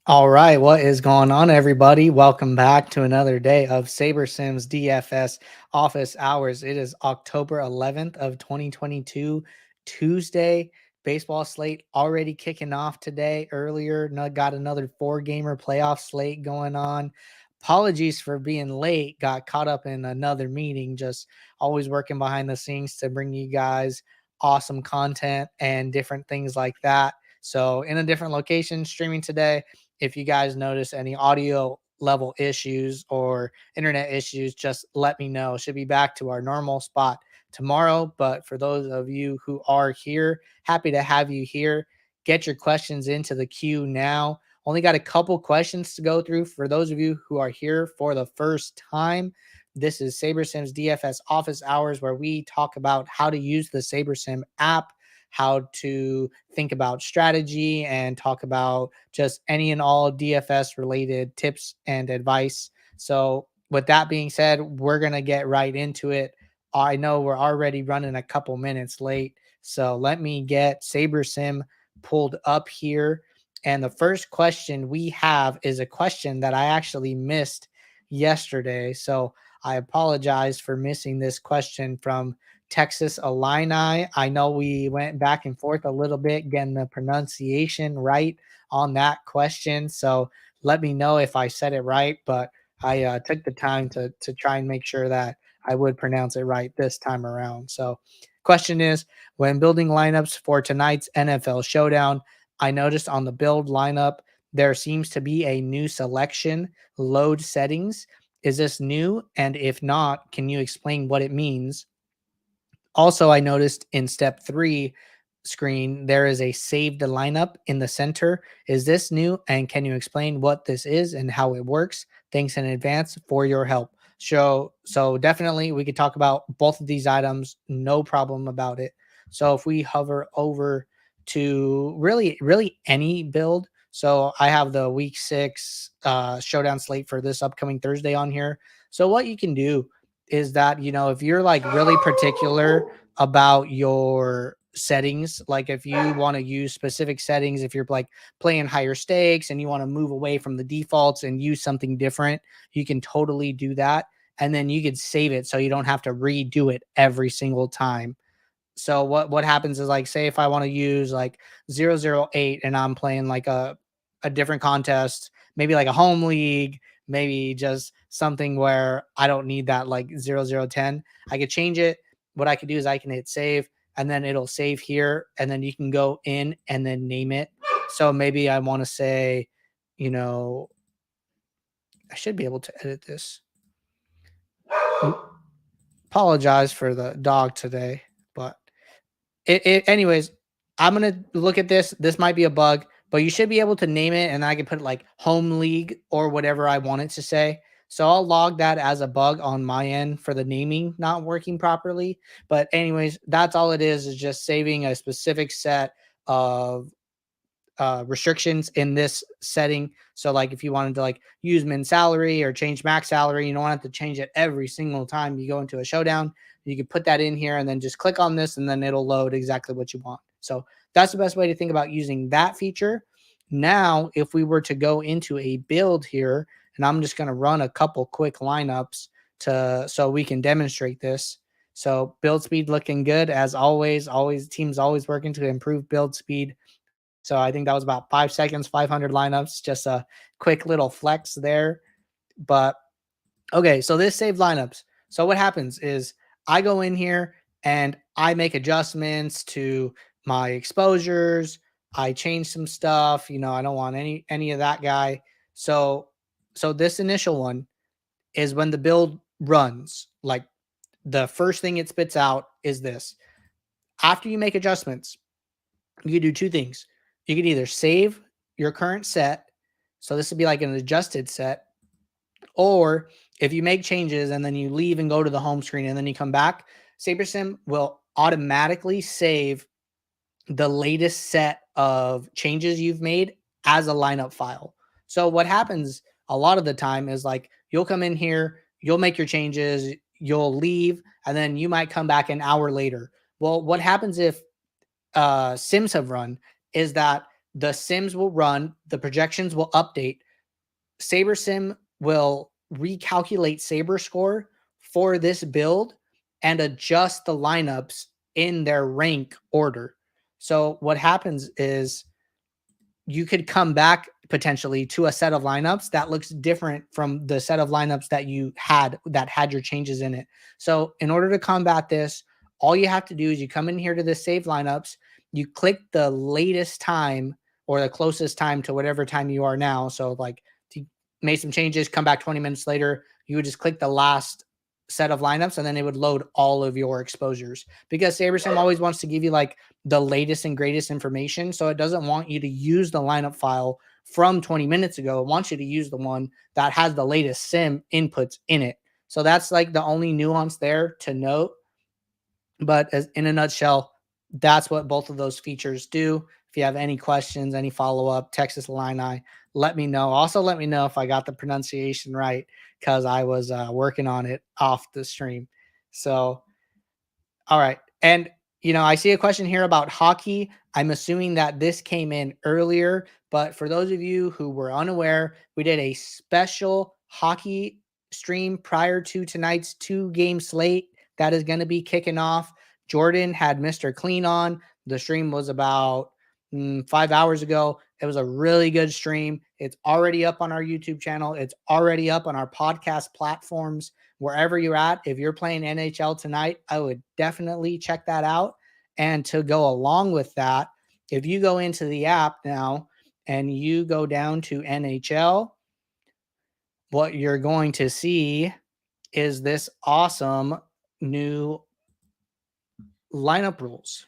All right, what is going on, everybody? Welcome back to another day of Saber Sims DFS office hours. It is October 11th of 2022, Tuesday. Baseball slate already kicking off today. Earlier, got another four-gamer playoff slate going on. Apologies for being late. Got caught up in another meeting. Just always working behind the scenes to bring you guys awesome content and different things like that. So, in a different location, streaming today. If you guys notice any audio level issues or internet issues, just let me know. Should be back to our normal spot tomorrow. But for those of you who are here, happy to have you here. Get your questions into the queue now. Only got a couple questions to go through for those of you who are here for the first time. This is Saber Sim's DFS office hours where we talk about how to use the Saber Sim app, how to think about strategy, and talk about just any and all DFS related tips and advice. So, with that being said, we're going to get right into it. I know we're already running a couple minutes late. So, let me get Saber Sim pulled up here. And the first question we have is a question that I actually missed yesterday. So, I apologize for missing this question from Texas Illini. I know we went back and forth a little bit getting the pronunciation right on that question. So let me know if I said it right, but I took the time to try and make sure that I would pronounce it right this time around. So, question is, when building lineups for tonight's NFL showdown, I noticed on the build lineup there seems to be a new selection, load settings. Is this new? And if not, can you explain what it means? Also, I noticed in step 3 screen, there is a save the lineup in the center. Is this new? And can you explain what this is and how it works? Thanks in advance for your help. So definitely we could talk about both of these items, no problem about it. So if we hover over to really any build. So I have the week 6 showdown slate for this upcoming Thursday on here. So what you can do is that, if you're like really particular about your settings, like if you want to use specific settings, if you're like playing higher stakes and you want to move away from the defaults and use something different, you can totally do that. And then you could save it so you don't have to redo it every single time. So what happens is, like, say if I want to use like 008 and I'm playing like a different contest, maybe like a home league, maybe just something where I don't need that like 0010, I could change it. What I could do is I can hit save and then it'll save here, and then you can go in and then name it. So maybe I want to say, you know, I should be able to edit this. Apologize for the dog today, but anyways, I'm gonna look at this. This might be a bug, but you should be able to name it, and I can put like home league or whatever I want it to say. So I'll log that as a bug on my end for the naming not working properly. But anyways, that's all it is just saving a specific set of restrictions in this setting. So like if you wanted to like use min salary or change max salary, you don't have to change it every single time you go into a showdown. You can put that in here and then just click on this and then it'll load exactly what you want. So that's the best way to think about using that feature. Now, if we were to go into a build here, and I'm just going to run a couple quick lineups to so we can demonstrate this. So build speed looking good as always. Always teams always working to improve build speed. So I think that was about 5 seconds, 500 lineups, just a quick little flex there. But okay, so this saved lineups. So what happens is I go in here and I make adjustments to my exposures. I change some stuff. I don't want any of that guy. So this initial one is when the build runs. Like the first thing it spits out is this. After you make adjustments, you can do two things. You can either save your current set. So this would be like an adjusted set. Or if you make changes and then you leave and go to the home screen and then you come back, SaberSim will automatically save the latest set of changes you've made as a lineup file. So what happens a lot of the time is like you'll come in here, you'll make your changes, you'll leave, and then you might come back an hour later. Well, what happens if Sims have run is that The sims will run, the projections will update. Saber Sim will recalculate Saber score for this build and adjust the lineups in their rank order. So what happens is you could come back potentially to a set of lineups that looks different from the set of lineups that you had that had your changes in it. So in order to combat this, all you have to do is you come in here to the save lineups, you click the latest time or the closest time to whatever time you are now. So like you made some changes, come back 20 minutes later, you would just click the last set of lineups and then it would load all of your exposures because SaberSim always wants to give you like the latest and greatest information. So it doesn't want you to use the lineup file from 20 minutes ago. It wants you to use the one that has the latest sim inputs in it. So that's like the only nuance there to note. But as in a nutshell, that's what both of those features do. If you have any questions, any follow up, Texas Illini, let me know. Also, let me know if I got the pronunciation right because I was working on it off the stream. So, all right. And, I see a question here about hockey. I'm assuming that this came in earlier, but for those of you who were unaware, we did a special hockey stream prior to tonight's 2-game slate that is going to be kicking off. Jordan had Mr. Clean on. The stream was about 5 hours ago. It was a really good stream. It's already up on our YouTube channel. It's already up on our podcast platforms. Wherever you're at, if you're playing NHL tonight, I would definitely check that out. And to go along with that, if you go into the app now and you go down to NHL, what you're going to see is this awesome new lineup rules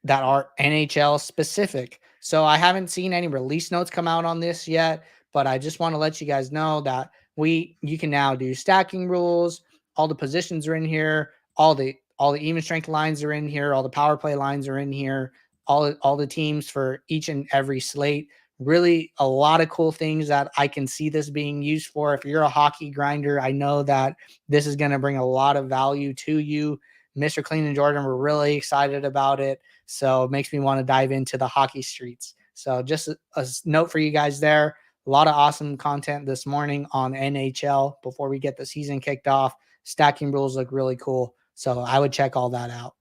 that are NHL specific. So I haven't seen any release notes come out on this yet, but I just want to let you guys know that you can now do stacking rules. All the positions are in here. All the even strength lines are in here. All the power play lines are in here. All the teams for each and every slate. Really a lot of cool things that I can see this being used for. If you're a hockey grinder, I know that this is going to bring a lot of value to you. Mr. Clean and Jordan were really excited about it. So it makes me want to dive into the hockey streets. So just a note for you guys there. A lot of awesome content this morning on NHL before we get the season kicked off. Stacking rules look really cool. So I would check all that out.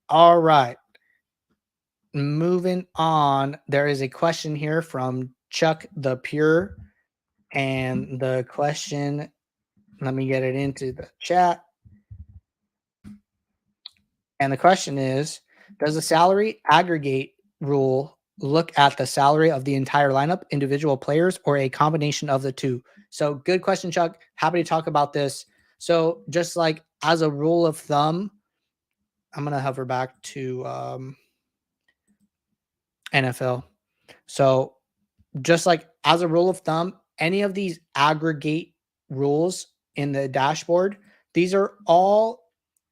All right. Moving on. There is a question here from Chuck the Pure. And the question, let me get it into the chat. And the question is, does the salary aggregate rule look at the salary of the entire lineup, individual players, or a combination of the two? So good question, Chuck. Happy to talk about this. So just like as a rule of thumb, I'm going to hover back to NFL. So just like as a rule of thumb, any of these aggregate rules in the dashboard, these are all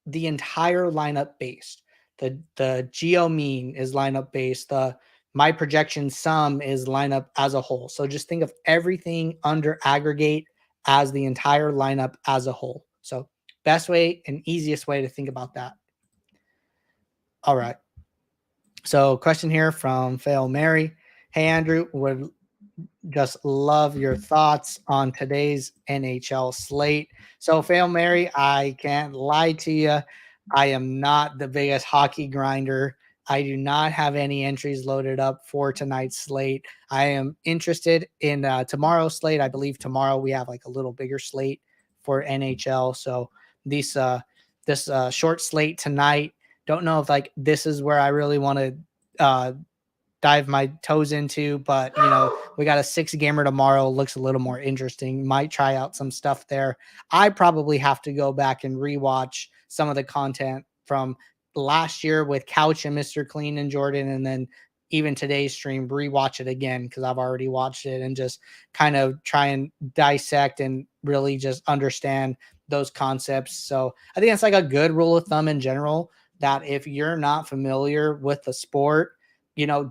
the entire lineup based. The geo mean is lineup based. The my projection sum is lineup as a whole. So just think of everything under aggregate as the entire lineup as a whole. So best way and easiest way to think about that. All right. So question here from Fail Mary. Hey Andrew, would just love your thoughts on today's NHL slate. So, Fail Mary, I can't lie to you. I am not the biggest hockey grinder. I do not have any entries loaded up for tonight's slate. I am interested in tomorrow's slate. I believe tomorrow we have like a little bigger slate for NHL. So, this short slate tonight, don't know if like this is where I really want to dive my toes into, but we got a 6-gamer tomorrow. Looks a little more interesting. Might try out some stuff there. I probably have to go back and rewatch some of the content from last year with Couch and Mr. Clean and Jordan, and then even today's stream, rewatch it again because I've already watched it and just kind of try and dissect and really just understand those concepts. So I think that's like a good rule of thumb in general, that if you're not familiar with the sport,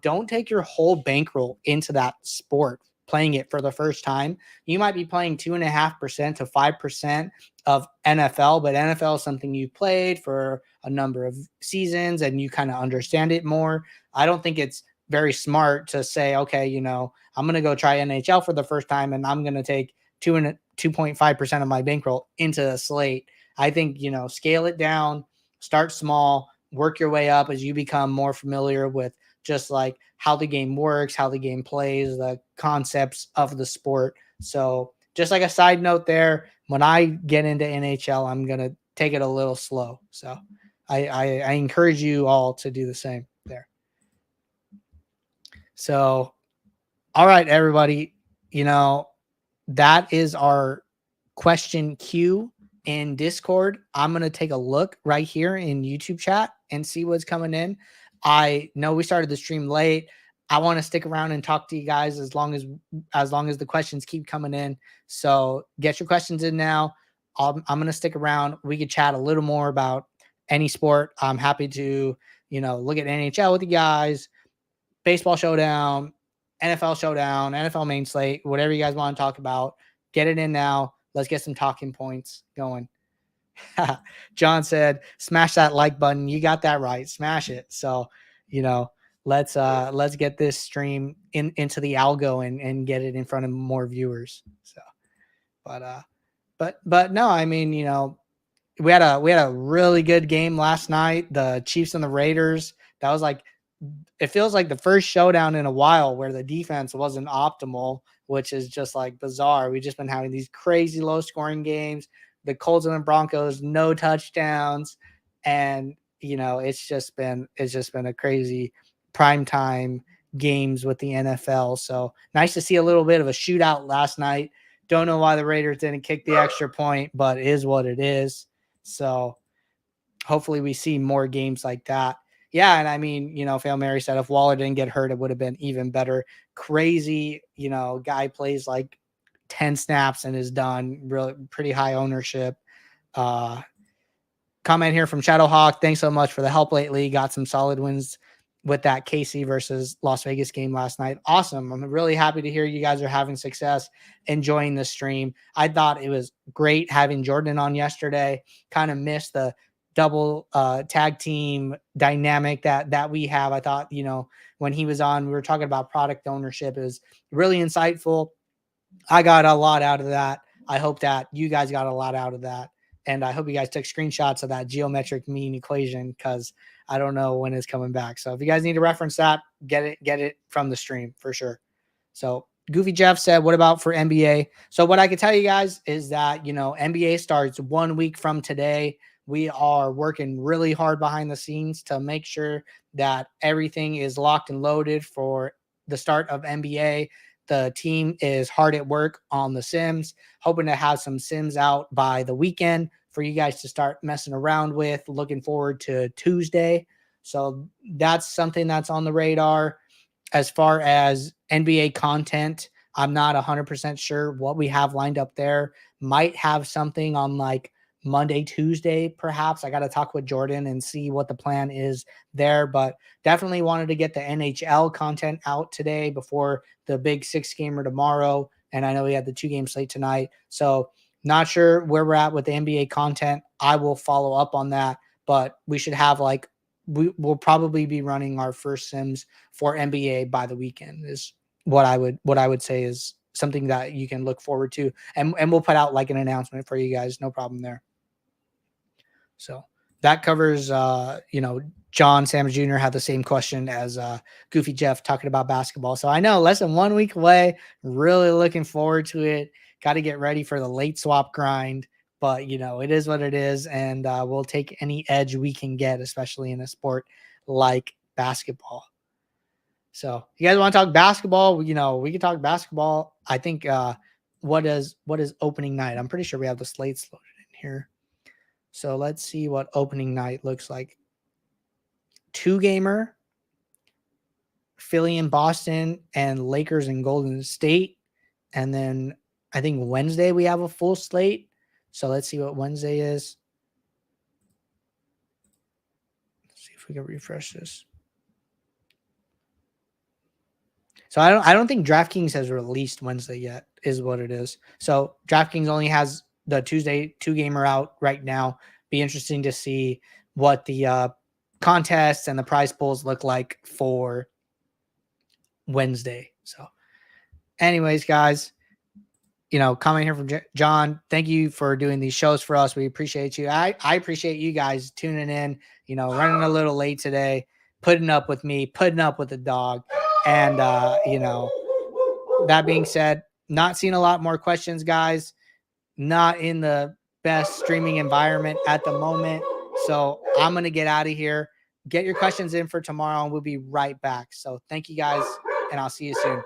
don't take your whole bankroll into that sport playing it for the first time. You might be playing 2.5% to 5% of NFL, but NFL is something you played for a number of seasons and you kind of understand it more. I don't think it's very smart to say, okay, I'm going to go try NHL for the first time and I'm going to take 2.5% of my bankroll into a slate. I think, scale it down, start small, work your way up as you become more familiar with just like how the game works, how the game plays, the concepts of the sport. So just like a side note there, when I get into NHL, I'm going to take it a little slow. So I encourage you all to do the same there. So, all right, everybody, that is our question queue in Discord. I'm going to take a look right here in YouTube chat and see what's coming in. I know we started the stream late. I want to stick around and talk to you guys as long as the questions keep coming in. So get your questions in now. I'm going to stick around. We could chat a little more about any sport. I'm happy to, look at NHL with you guys, baseball showdown, NFL showdown, NFL main slate, whatever you guys want to talk about. Get it in now. Let's get some talking points going. John said, smash that like button. You got that right. Smash it. So, let's get this stream into the algo and get it in front of more viewers. So, but no, I mean, we had a really good game last night. The Chiefs and the Raiders. That was like, it feels like the first showdown in a while where the defense wasn't optimal, which is just like bizarre. We've just been having these crazy low scoring games. The Colts and the Broncos, no touchdowns. And, it's just been a crazy primetime games with the NFL. So nice to see a little bit of a shootout last night. Don't know why the Raiders didn't kick the extra point, but it is what it is. So hopefully we see more games like that. Yeah, and I mean, Fail Mary said if Waller didn't get hurt, it would have been even better. Crazy, guy plays like 10 snaps and is done. Really pretty high ownership. Comment here from Shadowhawk. Thanks so much for the help lately. Got some solid wins with that KC versus Las Vegas game last night. Awesome. I'm really happy to hear you guys are having success enjoying the stream. I thought it was great having Jordan on yesterday. Kind of missed the double tag team dynamic that we have. I thought, when he was on, we were talking about product ownership. It was really insightful. I got a lot out of that. I hope that you guys got a lot out of that. And I hope you guys took screenshots of that geometric mean equation because I don't know when it's coming back. So if you guys need to reference that, get it from the stream for sure. So Goofy Jeff said, what about for NBA? So what I can tell you guys is that, NBA starts 1 week from today. We are working really hard behind the scenes to make sure that everything is locked and loaded for the start of NBA. The team is hard at work on the Sims, hoping to have some Sims out by the weekend for you guys to start messing around with. Looking forward to Tuesday. So that's something that's on the radar. As far as NBA content, I'm not 100% sure what we have lined up there. Might have something on like Monday, Tuesday, perhaps. I got to talk with Jordan and see what the plan is there, but definitely wanted to get the NHL content out today before the big 6-gamer tomorrow. And I know we had the 2-game slate tonight. So not sure where we're at with the NBA content. I will follow up on that, but we should have we will probably be running our first Sims for NBA by the weekend is what I would say is something that you can look forward to. And we'll put out like an announcement for you guys. No problem there. So that covers, John Sams Jr. had the same question as Goofy Jeff talking about basketball. So I know less than 1 week away. Really looking forward to it. Got to get ready for the late swap grind. But, it is what it is. And we'll take any edge we can get, especially in a sport like basketball. So you guys want to talk basketball? We can talk basketball. I think what is opening night? I'm pretty sure we have the slates loaded in here. So let's see what opening night looks like. 2-gamer, Philly and Boston, and Lakers and Golden State. And then I think Wednesday we have a full slate. So let's see what Wednesday is. Let's see if we can refresh this. So I don't think DraftKings has released Wednesday yet, is what it is. So DraftKings only has the Tuesday 2-gamer out right now. Be interesting to see what the contests and the prize pools look like for Wednesday. So anyways, guys, coming here from John, thank you for doing these shows for us. We appreciate you. I appreciate you guys tuning in, running a little late today, putting up with me, putting up with the dog. And, that being said, not seeing a lot more questions, guys, not in the best streaming environment at the moment. So I'm going to get out of here. Get your questions in for tomorrow and we'll be right back. So thank you guys and I'll see you soon.